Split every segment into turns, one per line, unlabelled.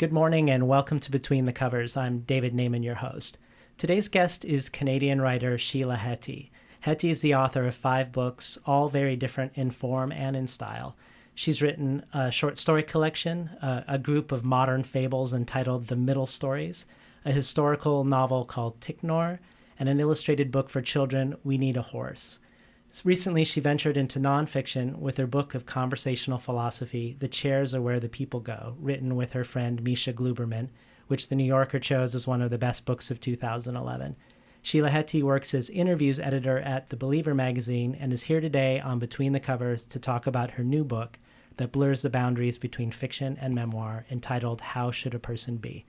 Good morning and welcome to Between the Covers. I'm David Naimon, your host. Today's guest is Canadian writer Sheila Heti. Heti is the author of 5 books, all very different in form and in style. She's written a short story collection, a group of modern fables entitled The Middle Stories, a historical novel called Ticknor, and an illustrated book for children, We Need a Horse. Recently, she ventured into nonfiction with her book of conversational philosophy, The Chairs Are Where the People Go, written with her friend Misha Glouberman, which The New Yorker chose as one of the best books of 2011. Sheila Heti works as interviews editor at The Believer magazine and is here today on Between the Covers to talk about her new book that blurs the boundaries between fiction and memoir, entitled How Should a Person Be?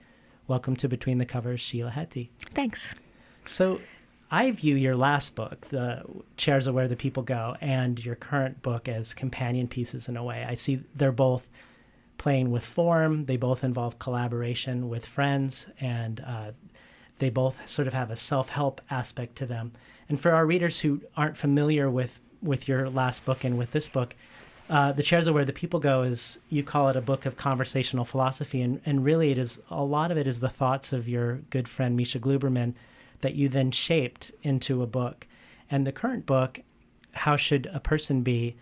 Welcome to Between the Covers, Sheila Heti.
Thanks.
So I view your last book, The Chairs Are Where the People Go, and your current book as companion pieces in a way. I see they're both playing with form. They both involve collaboration with friends, and they both sort of have a self-help aspect to them. And for our readers who aren't familiar with your last book and with this book, The Chairs Are Where the People Go is, you call it a book of conversational philosophy, and really it is, a lot of it is the thoughts of your good friend Misha Glouberman that you then shaped into a book. And the current book, How Should a Person Be,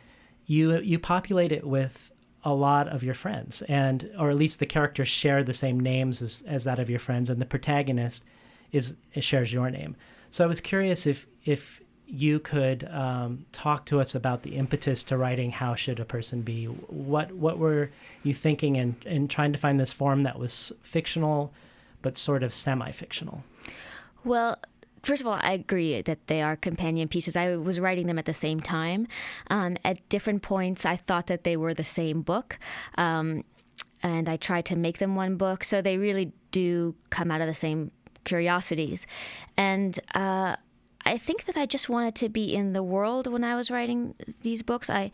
you populate it with a lot of your friends, or at least the characters share the same names as that of your friends, and the protagonist shares your name. So I was curious if you could talk to us about the impetus to writing How Should a Person Be. What were you thinking in trying to find this form that was fictional but sort of semi-fictional?
Well, first of all, I agree that they are companion pieces. I was writing them at the same time. At different points, I thought that they were the same book, and I tried to make them one book. So they really do come out of the same curiosities. And I think that I just wanted to be in the world when I was writing these books. I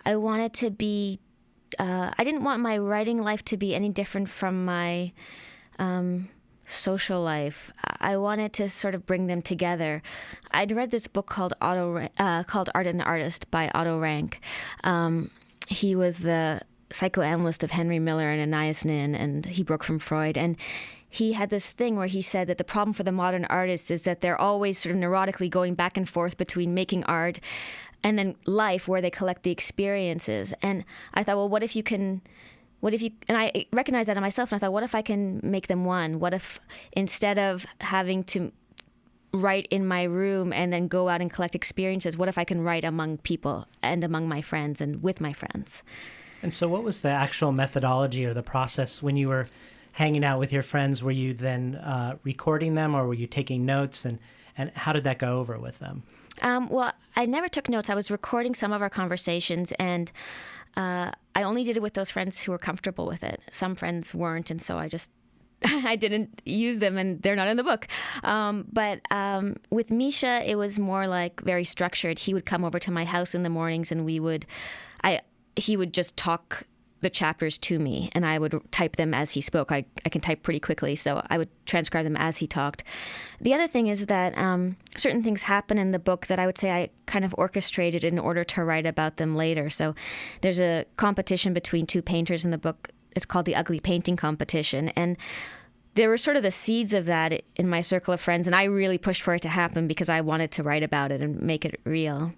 wanted to be, I didn't want my writing life to be any different from my social life. I wanted to sort of bring them together. I'd read this book called called Art and Artist by Otto Rank. He was the psychoanalyst of Henry Miller and Anais Nin, and he broke from Freud. And he had this thing where he said that the problem for the modern artist is that they're always sort of neurotically going back and forth between making art and then life, where they collect the experiences. And I thought, well, and I recognized that in myself, and I thought, what if I can make them one? What if instead of having to write in my room and then go out and collect experiences, what if I can write among people and among my friends and with my friends?
And so what was the actual methodology or the process when you were hanging out with your friends? Were you then recording them, or were you taking notes, and how did that go over with them?
Well, I never took notes. I was recording some of our conversations, and I only did it with those friends who were comfortable with it. Some friends weren't, and so I didn't use them, and they're not in the book. But with Misha, it was more like very structured. He would come over to my house in the mornings, and he would just talk the chapters to me, and I would type them as he spoke. I can type pretty quickly, so I would transcribe them as he talked. The other thing is that certain things happen in the book that I would say I kind of orchestrated in order to write about them later. So there's a competition between 2 painters in the book. It's called the Ugly Painting Competition, and there were sort of the seeds of that in my circle of friends, and I really pushed for it to happen because I wanted to write about it and make it real.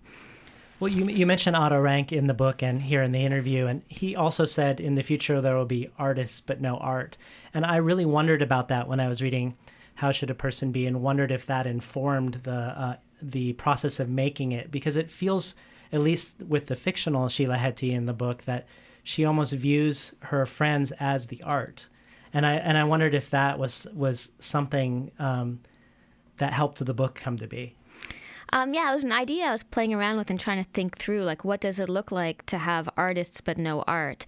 Well, you mentioned Otto Rank in the book and here in the interview, and he also said in the future there will be artists but no art. And I really wondered about that when I was reading How Should a Person Be, and wondered if that informed the process of making it, because it feels, at least with the fictional Sheila Heti in the book, that she almost views her friends as the art. And I wondered if that was something that helped the book come to be.
Yeah, it was an idea I was playing around with and trying to think through, like, what does it look like to have artists but no art?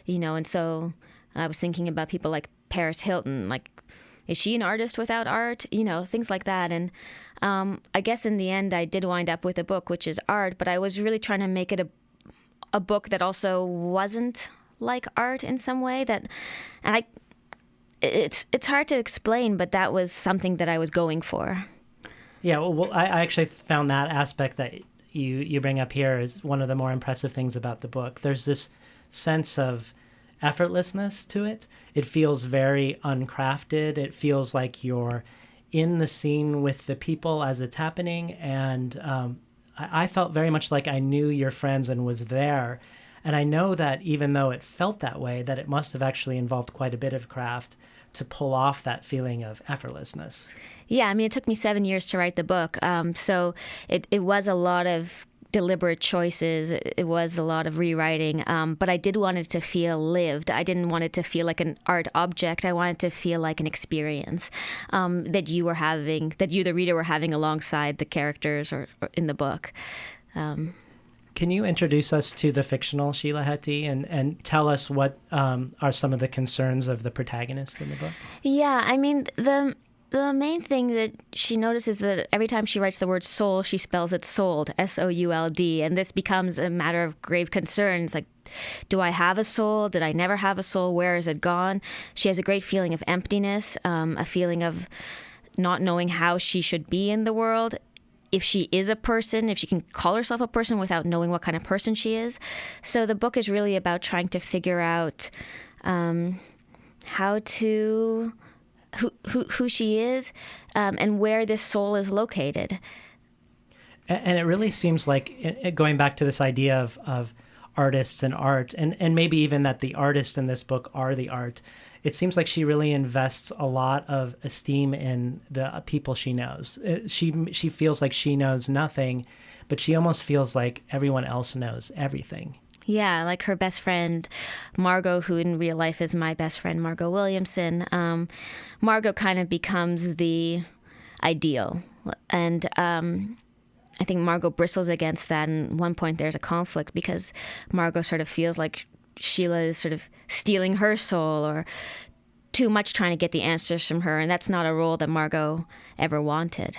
And so I was thinking about people like Paris Hilton, like, is she an artist without art? Things like that. And I guess in the end, I did wind up with a book, which is art, but I was really trying to make it a book that also wasn't like art in some way. It's hard to explain, but that was something that I was going for.
Yeah, well, I actually found that aspect that you bring up here is one of the more impressive things about the book. There's this sense of effortlessness to it. It feels very uncrafted. It feels like you're in the scene with the people as it's happening. And I felt very much like I knew your friends and was there. And I know that even though it felt that way, that it must have actually involved quite a bit of craft to pull off that feeling of effortlessness.
Yeah, I mean, it took me 7 years to write the book. So it was a lot of deliberate choices. It was a lot of rewriting, but I did want it to feel lived. I didn't want it to feel like an art object. I wanted to feel like an experience that you were having, that you, the reader, were having alongside the characters or in the book.
Can you introduce us to the fictional Sheila Heti and tell us what are some of the concerns of the protagonist in the book?
Yeah, I mean, the main thing that she notices that every time she writes the word soul, she spells it sold, sould. And this becomes a matter of grave concern. It's like, do I have a soul? Did I never have a soul? Where is it gone? She has a great feeling of emptiness, a feeling of not knowing how she should be in the world. If she is a person, if she can call herself a person without knowing what kind of person she is. So the book is really about trying to figure out how to... Who she is and where this soul is located.
And it really seems like, going back to this idea of artists and art, and maybe even that the artists in this book are the art, it seems like she really invests a lot of esteem in the people she knows. She feels like she knows nothing, but she almost feels like everyone else knows everything.
Yeah, like her best friend, Margot, who in real life is my best friend, Margot Williamson. Margot kind of becomes the ideal. And I think Margot bristles against that. And at one point there's a conflict because Margot sort of feels like Sheila is sort of stealing her soul or too much trying to get the answers from her. And that's not a role that Margot ever wanted.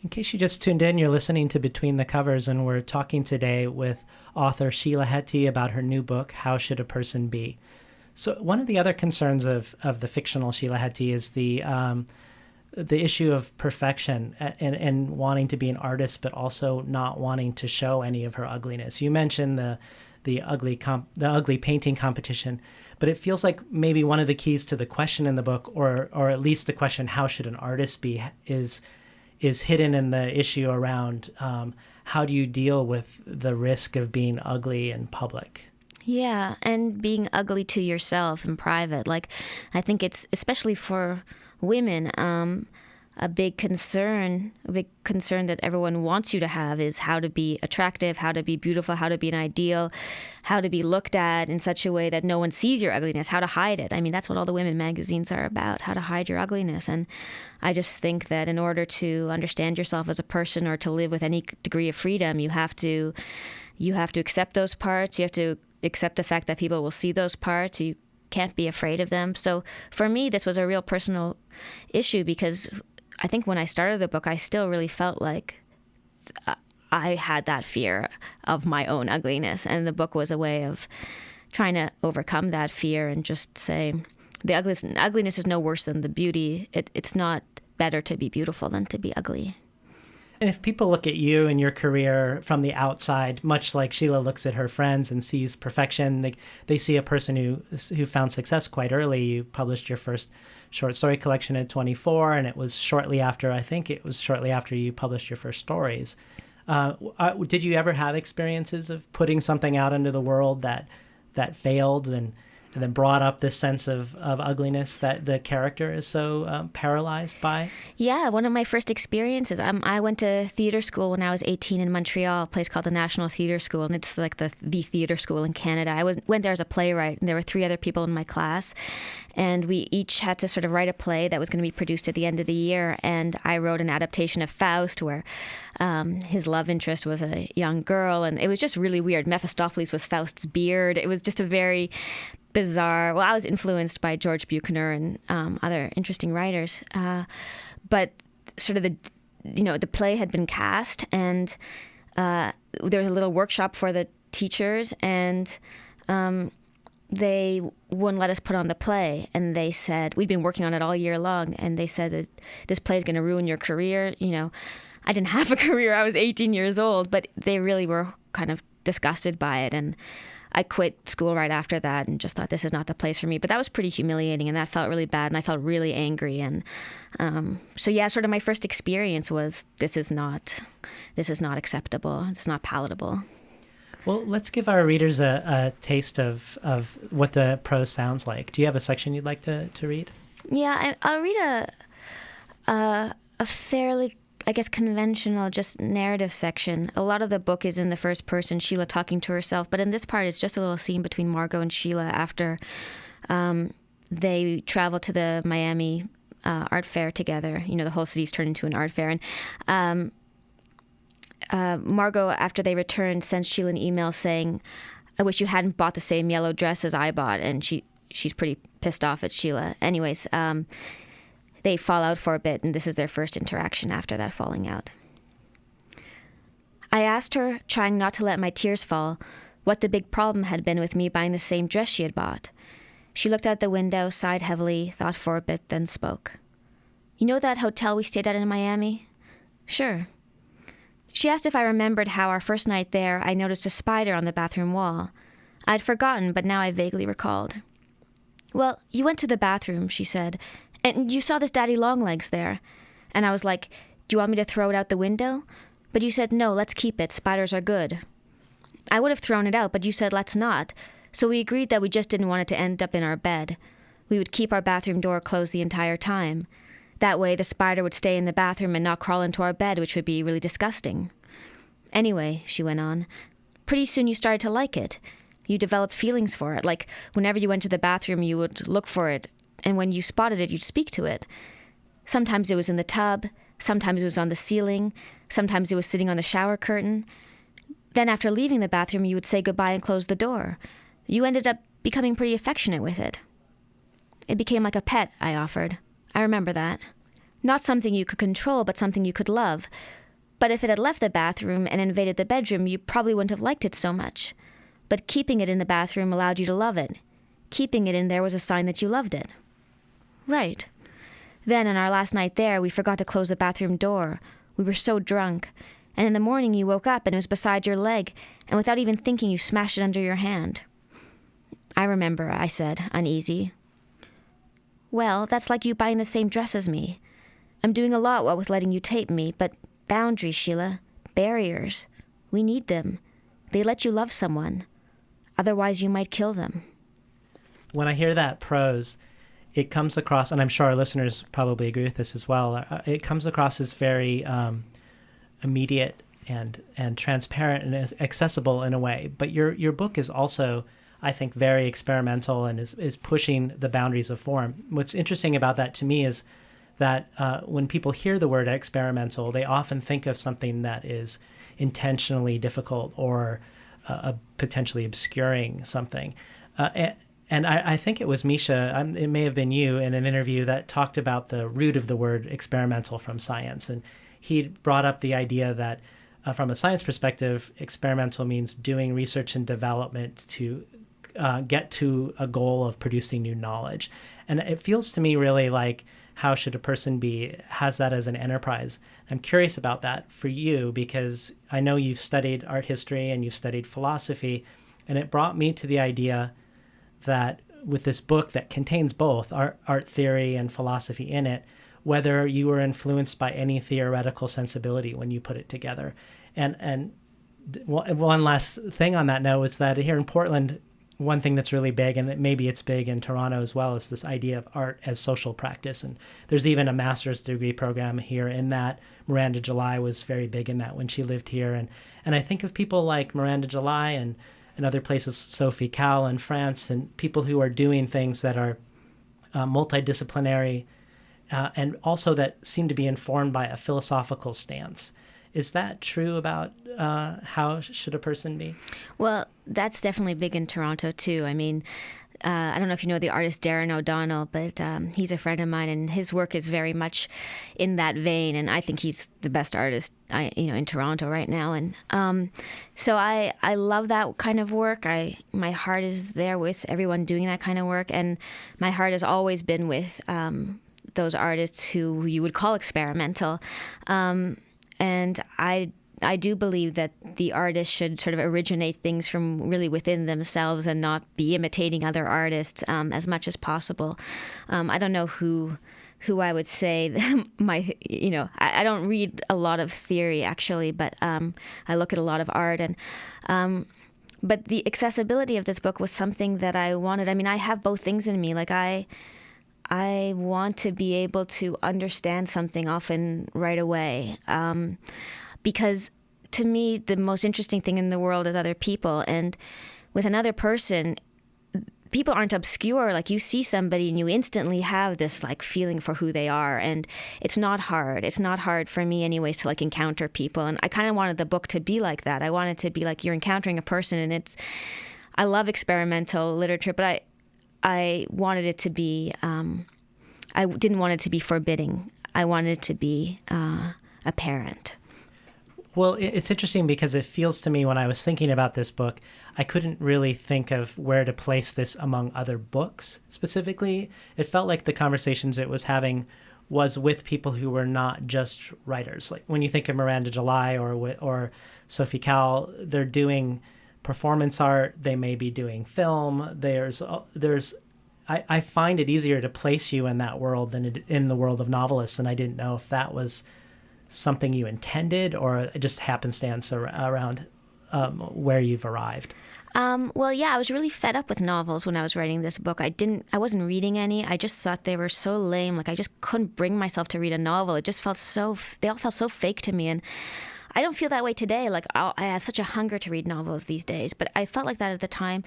In case you just tuned in, you're listening to Between the Covers, and we're talking today with author Sheila Heti about her new book, How Should a Person Be? So one of the other concerns of the fictional Sheila Heti is the issue of perfection and wanting to be an artist, but also not wanting to show any of her ugliness. You mentioned the ugly painting competition, but it feels like maybe one of the keys to the question in the book, or at least the question, how should an artist be, is hidden in the issue around how do you deal with the risk of being ugly in public?
Yeah, and being ugly to yourself in private. Like, I think it's, especially for women, a big concern that everyone wants you to have is how to be attractive, how to be beautiful, how to be an ideal, how to be looked at in such a way that no one sees your ugliness, how to hide it. I mean, that's what all the women magazines are about, how to hide your ugliness. And I just think that in order to understand yourself as a person or to live with any degree of freedom, you have to accept those parts. You have to accept the fact that people will see those parts. You can't be afraid of them. So for me, this was a real personal issue because I think when I started the book, I still really felt like I had that fear of my own ugliness. And the book was a way of trying to overcome that fear and just say the ugliness is no worse than the beauty. It's not better to be beautiful than to be ugly.
And if people look at you and your career from the outside, much like Sheila looks at her friends and sees perfection, they see a person who found success quite early. You published your first short story collection at 24, and it was shortly after you published your first stories. Did you ever have experiences of putting something out into the world that failed and then brought up this sense of ugliness that the character is so paralyzed by?
Yeah, one of my first experiences, I went to theater school when I was 18 in Montreal, a place called the National Theater School, and it's like the theater school in Canada. I went there as a playwright, and there were 3 other people in my class, and we each had to sort of write a play that was going to be produced at the end of the year, and I wrote an adaptation of Faust where his love interest was a young girl, and it was just really weird. Mephistopheles was Faust's beard. It was just a very bizarre. Well, I was influenced by George Buchner and other interesting writers, but sort of the play had been cast, and there was a little workshop for the teachers, and they wouldn't let us put on the play, and they said we'd been working on it all year long, and they said that this play is going to ruin your career. I didn't have a career. I was 18 years old, but they really were kind of disgusted by it, and I quit school right after that and just thought this is not the place for me. But that was pretty humiliating, and that felt really bad, and I felt really angry. And so yeah, sort of my first experience was this is not acceptable. It's not palatable.
Well, let's give our readers a taste of what the prose sounds like. Do you have a section you'd like to read?
Yeah, I'll read a fairly, I guess, conventional, just narrative section. A lot of the book is in the first person, Sheila talking to herself, but in this part, it's just a little scene between Margot and Sheila after they travel to the Miami art fair together. You know, the whole city's turned into an art fair, and Margot, after they returned, sends Sheila an email saying, "I wish you hadn't bought the same yellow dress as I bought," and she's pretty pissed off at Sheila. Anyways, they fall out for a bit, and this is their first interaction after that falling out. I asked her, trying not to let my tears fall, what the big problem had been with me buying the same dress she had bought. She looked out the window, sighed heavily, thought for a bit, then spoke. "You know that hotel we stayed at in Miami?" "Sure." She asked if I remembered how our first night there I noticed a spider on the bathroom wall. I'd forgotten, but now I vaguely recalled. "Well, you went to the bathroom," she said, "and you saw this daddy longlegs there." And I was like, "Do you want me to throw it out the window?" But you said, "No, let's keep it. Spiders are good." I would have thrown it out, but you said, "Let's not." So we agreed that we just didn't want it to end up in our bed. We would keep our bathroom door closed the entire time. That way, the spider would stay in the bathroom and not crawl into our bed, which would be really disgusting. Anyway, she went on, pretty soon you started to like it. You developed feelings for it, like whenever you went to the bathroom, you would look for it, and when you spotted it, you'd speak to it. Sometimes it was in the tub, sometimes it was on the ceiling, sometimes it was sitting on the shower curtain. Then after leaving the bathroom, you would say goodbye and close the door. You ended up becoming pretty affectionate with it. It became like a pet, I offered. I remember that. Not something you could control, but something you could love. But if it had left the bathroom and invaded the bedroom, you probably wouldn't have liked it so much. But keeping it in the bathroom allowed you to love it. Keeping it in there was a sign that you loved it. Right. Then, on our last night there, we forgot to close the bathroom door. We were so drunk. And in the morning, you woke up and it was beside your leg, and without even thinking, you smashed it under your hand. I remember, I said, uneasy. Well, that's like you buying the same dress as me. I'm doing a lot with letting you tape me, but boundaries, Sheila. Barriers. We need them. They let you love someone. Otherwise, you might kill them.
When I hear that prose, it comes across, and I'm sure our listeners probably agree with this as well, it comes across as very immediate and transparent and accessible in a way. But your book is also, I think, very experimental and is pushing the boundaries of form. What's interesting about that to me is that when people hear the word experimental, they often think of something that is intentionally difficult or potentially obscuring something. And I think it was Misha, it may have been you, in an interview that talked about the root of the word experimental from science. And he brought up the idea that from a science perspective, experimental means doing research and development to get to a goal of producing new knowledge. And it feels to me really like how should a person be has that as an enterprise. I'm curious about that for you because I know you've studied art history and you've studied philosophy, and it brought me to the idea that with this book that contains both art theory and philosophy in it, whether you were influenced by any theoretical sensibility when you put it together. And one last thing on that note is that here in Portland, one thing that's really big, and maybe it's big in Toronto as well, is this idea of art as social practice. And there's even a master's degree program here in that. Miranda July was very big in that when she lived here. And I think of people like Miranda July and other places, Sophie Calle in France, and people who are doing things that are multidisciplinary and also that seem to be informed by a philosophical stance. Is that true about how should a person be?
Well, that's definitely big in Toronto, too. I mean, I don't know if you know the artist Darren O'Donnell, but he's a friend of mine, and his work is very much in that vein, and I think he's the best artist in Toronto right now. And so I love that kind of work. My heart is there with everyone doing that kind of work, and my heart has always been with those artists who you would call experimental. And I I do believe that the artist should sort of originate things from really within themselves and not be imitating other artists as much as possible. I don't know who I would say I don't read a lot of theory actually, but I look at a lot of art, and but the accessibility of this book was something that I wanted. I mean, I have both things in me. Like I want to be able to understand something often right away, because to me the most interesting thing in the world is other people, and with another person, people aren't obscure. Like you see somebody and you instantly have this like feeling for who they are, and it's not hard. It's not hard for me anyways to like encounter people, and I kind of wanted the book to be like that. I wanted to be like you're encountering a person, and I love experimental literature, but I wanted it to be I didn't want it to be forbidding. I wanted it to be apparent.
Well, it's interesting because it feels to me when I was thinking about this book, I couldn't really think of where to place this among other books specifically. It felt like the conversations it was having was with people who were not just writers. Like when you think of Miranda July or Sophie Calle, they're doing performance art, they may be doing film. I find it easier to place you in that world than in the world of novelists, and I didn't know if that was something you intended or just happenstance around where you've arrived.
Well, yeah, I was really fed up with novels when I was writing this book. I wasn't reading any. I just thought they were so lame. Like I just couldn't bring myself to read a novel. It just they all felt so fake to me. And I don't feel that way today. Like I have such a hunger to read novels these days, but I felt like that at the time.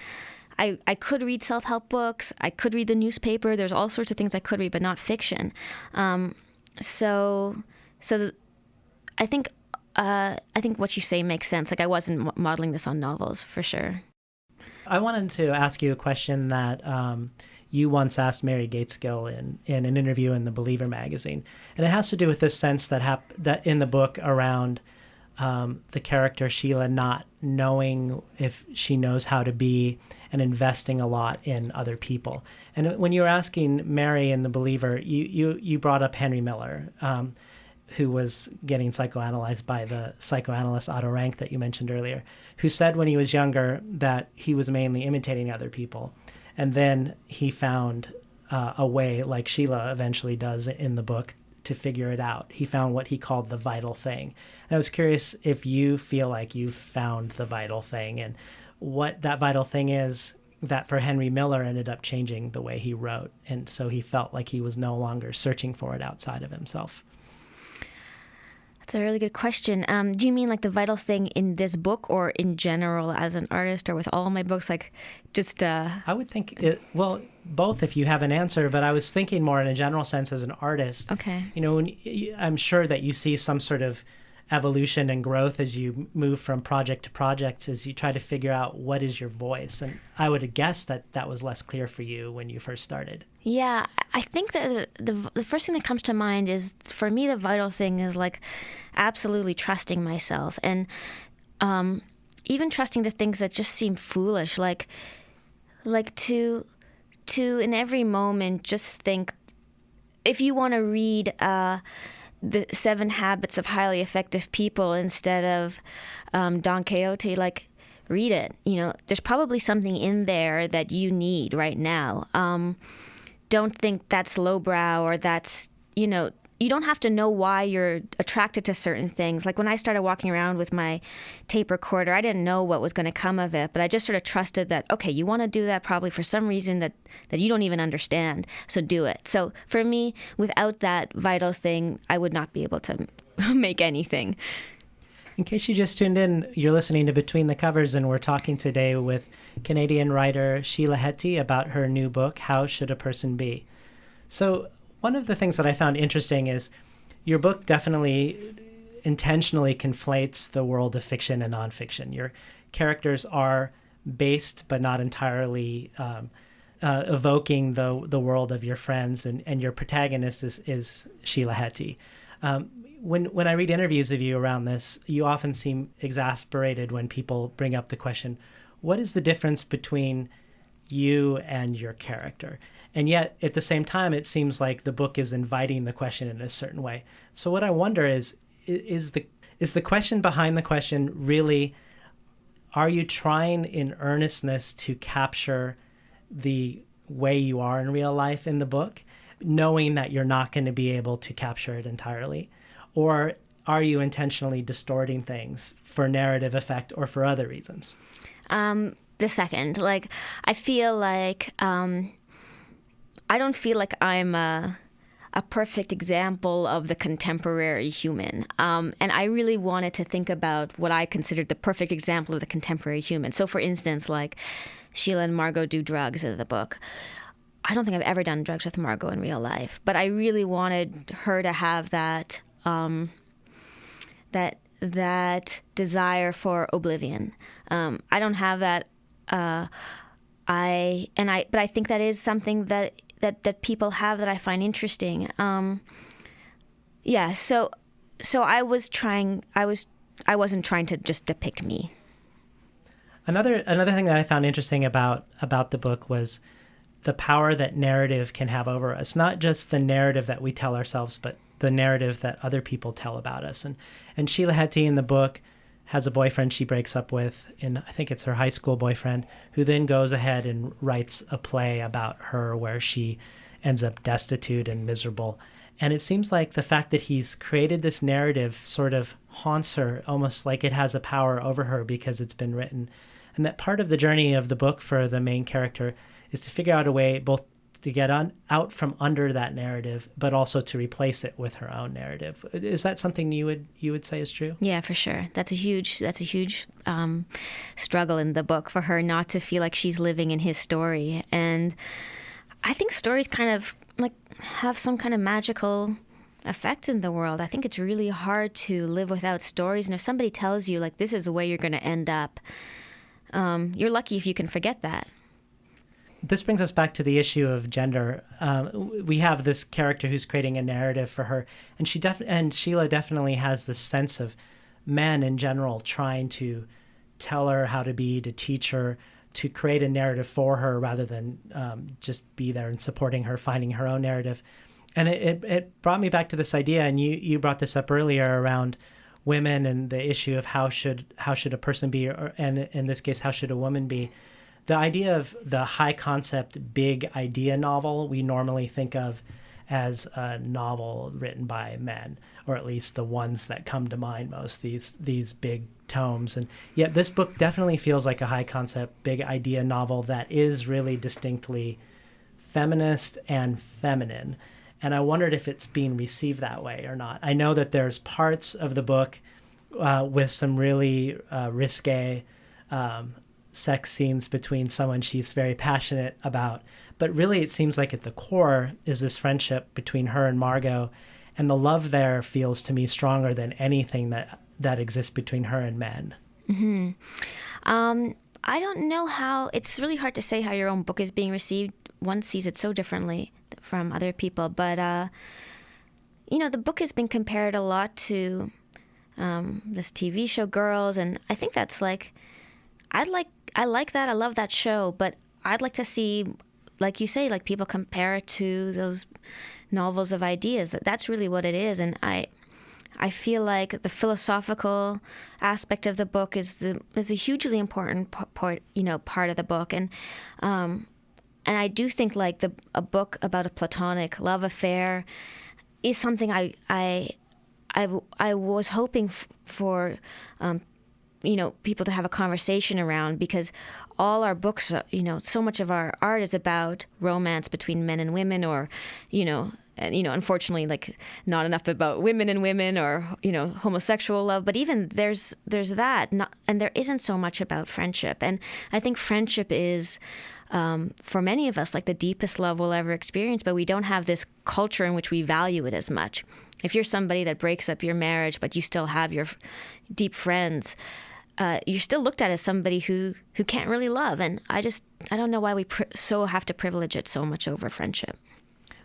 I could read self-help books. I could read the newspaper. There's all sorts of things I could read, but not fiction. I think what you say makes sense. Like I wasn't modeling this on novels for sure.
I wanted to ask you a question that you once asked Mary Gateskill in an interview in the Believer magazine, and it has to do with this sense that in the book around the character Sheila not knowing if she knows how to be and investing a lot in other people. And when you were asking Mary in the Believer, you brought up Henry Miller, who was getting psychoanalyzed by the psychoanalyst Otto Rank that you mentioned earlier, who said when he was younger that he was mainly imitating other people. And then he found a way, like Sheila eventually does in the book, to figure it out. He found what he called the vital thing. And I was curious if you feel like you've found the vital thing and what that vital thing is that for Henry Miller ended up changing the way he wrote. And so he felt like he was no longer searching for it outside of himself.
That's a really good question. Do you mean like the vital thing in this book or in general as an artist or with all my books? Like just... I
would think, both if you have an answer, but I was thinking more in a general sense as an artist.
Okay.
I'm sure that you see some sort of evolution and growth as you move from project to project, as you try to figure out what is your voice. And I would have guessed that was less clear for you when you first started.
Yeah, I think that the first thing that comes to mind is, for me, the vital thing is like absolutely trusting myself, and even trusting the things that just seem foolish, like to in every moment just think, if you want to read the 7 Habits of Highly Effective People instead of Don Quixote, like read it. There's probably something in there that you need right now. Don't think that's lowbrow or that's, you don't have to know why you're attracted to certain things. Like when I started walking around with my tape recorder, I didn't know what was going to come of it, but I just sort of trusted that, okay, you want to do that probably for some reason that you don't even understand, so do it. So for me, without that vital thing, I would not be able to make anything.
In case you just tuned in, you're listening to Between the Covers, and we're talking today with Canadian writer Sheila Heti about her new book, How Should a Person Be? So one of the things that I found interesting is your book definitely intentionally conflates the world of fiction and nonfiction. Your characters are based but not entirely evoking the world of your friends, and your protagonist is Sheila Heti. When I read interviews of you around this, you often seem exasperated when people bring up the question, what is the difference between you and your character? And yet, at the same time, it seems like the book is inviting the question in a certain way. So what I wonder is is the question behind the question really, are you trying in earnestness to capture the way you are in real life in the book, knowing that you're not going to be able to capture it entirely? Or are you intentionally distorting things for narrative effect or for other reasons?
The second. Like, I feel like I don't feel like I'm a perfect example of the contemporary human. And I really wanted to think about what I considered the perfect example of the contemporary human. So, for instance, like Sheila and Margot do drugs in the book. I don't think I've ever done drugs with Margot in real life, but I really wanted her to have that that desire for oblivion. I don't have that. But I think that is something that people have that I find interesting. Yeah. So I wasn't trying to just depict me.
Another thing that I found interesting about the book was the power that narrative can have over us. Not just the narrative that we tell ourselves, but the narrative that other people tell about us. And Sheila Heti in the book has a boyfriend she breaks up with, and I think it's her high school boyfriend, who then goes ahead and writes a play about her where she ends up destitute and miserable. And it seems like the fact that he's created this narrative sort of haunts her, almost like it has a power over her because it's been written. And that part of the journey of the book for the main character is to figure out a way both to get out from under that narrative, but also to replace it with her own narrative. Is that something you would say is true?
Yeah, for sure. That's a huge struggle in the book for her not to feel like she's living in his story. And I think stories kind of like have some kind of magical effect in the world. I think it's really hard to live without stories. And if somebody tells you like this is the way you're going to end up, you're lucky if you can forget that.
This brings us back to the issue of gender. We have this character who's creating a narrative for her, and Sheila definitely has this sense of men in general trying to tell her how to be, to teach her, to create a narrative for her rather than just be there and supporting her, finding her own narrative. And it brought me back to this idea, and you brought this up earlier around women and the issue of how should a person be, and in this case, how should a woman be. The idea of the high concept, big idea novel we normally think of as a novel written by men, or at least the ones that come to mind most, these big tomes. And yet this book definitely feels like a high concept, big idea novel that is really distinctly feminist and feminine. And I wondered if it's being received that way or not. I know that there's parts of the book with some really risque sex scenes between someone she's very passionate about. But really, it seems like at the core is this friendship between her and Margot. And the love there feels to me stronger than anything that exists between her and men.
Mm-hmm. I don't know how, it's really hard to say how your own book is being received. One sees it so differently from other people. But, the book has been compared a lot to this TV show Girls. And I think that's like, I like that. I love that show, but I'd like to see, like you say, like people compare it to those novels of ideas. That's really what it is. And I feel like the philosophical aspect of the book is a hugely important part of the book. And I do think like a book about a platonic love affair is something I was hoping for. People to have a conversation around, because all our books, so much of our art is about romance between men and women, or, unfortunately, like not enough about women and women, or, homosexual love. But even there's that, and there isn't so much about friendship. And I think friendship is, for many of us, like the deepest love we'll ever experience, but we don't have this culture in which we value it as much. If you're somebody that breaks up your marriage, but you still have your deep friends, you're still looked at as somebody who can't really love. And I don't know why we so have to privilege it so much over friendship.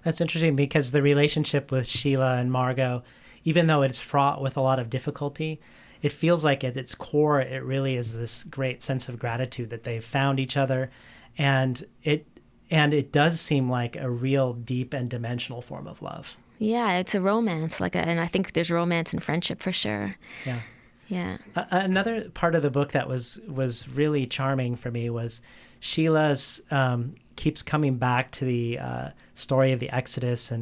That's interesting, because the relationship with Sheila and Margot, even though it's fraught with a lot of difficulty, it feels like at its core, it really is this great sense of gratitude that they've found each other. And it does seem like a real deep and dimensional form of love.
Yeah, it's a romance, and I think there's romance and friendship for sure.
Yeah.
Yeah.
Another part of the book that was really charming for me was Sheila's keeps coming back to the story of the Exodus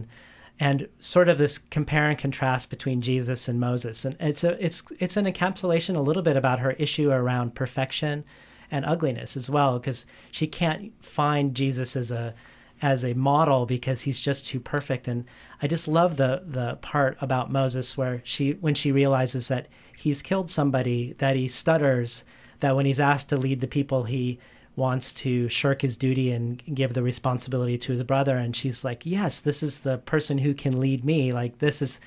and sort of this compare and contrast between Jesus and Moses, and it's an encapsulation a little bit about her issue around perfection and ugliness as well, because she can't find Jesus as a model because he's just too perfect. And I just love the part about Moses where when she realizes that he's killed somebody, that he stutters, that when he's asked to lead the people, he wants to shirk his duty and give the responsibility to his brother. And she's like, yes, this is the person who can lead me. Like this is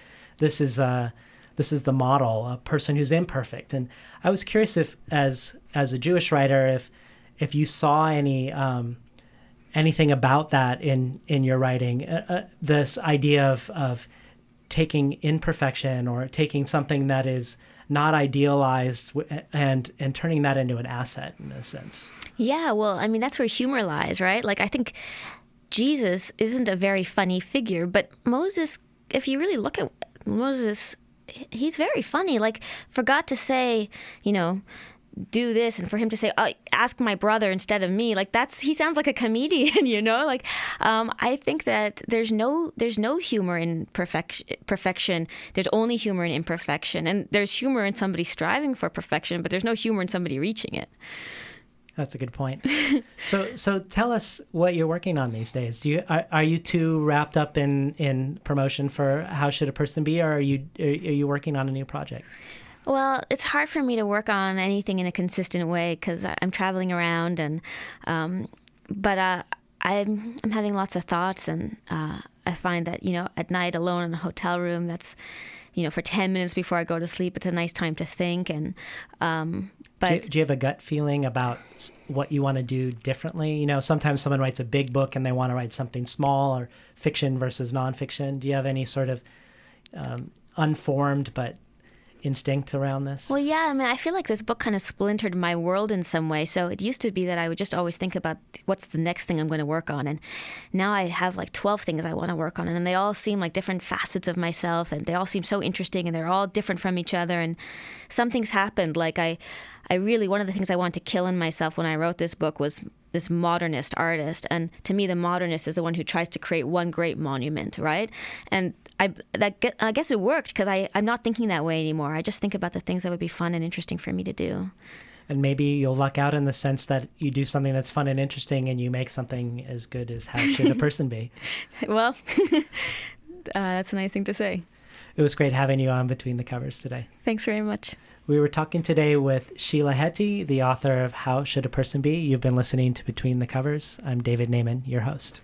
the model, a person who's imperfect. And I was curious if, as a Jewish writer, if you saw anything about that in your writing, this idea of taking imperfection or taking something that is not idealized and turning that into an asset in a sense.
Yeah, well, I mean, that's where humor lies, right? Like, I think Jesus isn't a very funny figure, but Moses, if you really look at Moses, he's very funny. Like, forgot to say, do this, and for him to say, oh, ask my brother instead of me, like he sounds like a comedian, like I think that there's no humor in perfection. There's only humor in imperfection, and there's humor in somebody striving for perfection, but there's no humor in somebody reaching it.
That's a good point. So tell us what you're working on these days. Are you too wrapped up in promotion for How Should a Person Be, or are you working on a new project?
Well, it's hard for me to work on anything in a consistent way because I'm traveling around, and but I'm having lots of thoughts, and I find that at night alone in a hotel room, that's for 10 minutes before I go to sleep, it's a nice time to think. And but
do you have a gut feeling about what you want to do differently? Sometimes someone writes a big book and they want to write something small, or fiction versus nonfiction. Do you have any sort of unformed but instinct around this?
Well, yeah, I mean, I feel like this book kind of splintered my world in some way. So it used to be that I would just always think about what's the next thing I'm going to work on. And now I have like 12 things I want to work on. And they all seem like different facets of myself. And they all seem so interesting. And they're all different from each other. And some things happened. Like I really, one of the things I wanted to kill in myself when I wrote this book was this modernist artist. And to me, the modernist is the one who tries to create one great monument, right? And I guess it worked because I'm not thinking that way anymore. I just think about the things that would be fun and interesting for me to do.
And maybe you'll luck out in the sense that you do something that's fun and interesting and you make something as good as How Should a Person Be.
Well, that's a nice thing to say.
It was great having you on Between the Covers today.
Thanks very much.
We were talking today with Sheila Heti, the author of How Should a Person Be. You've been listening to Between the Covers. I'm David Naimon, your host.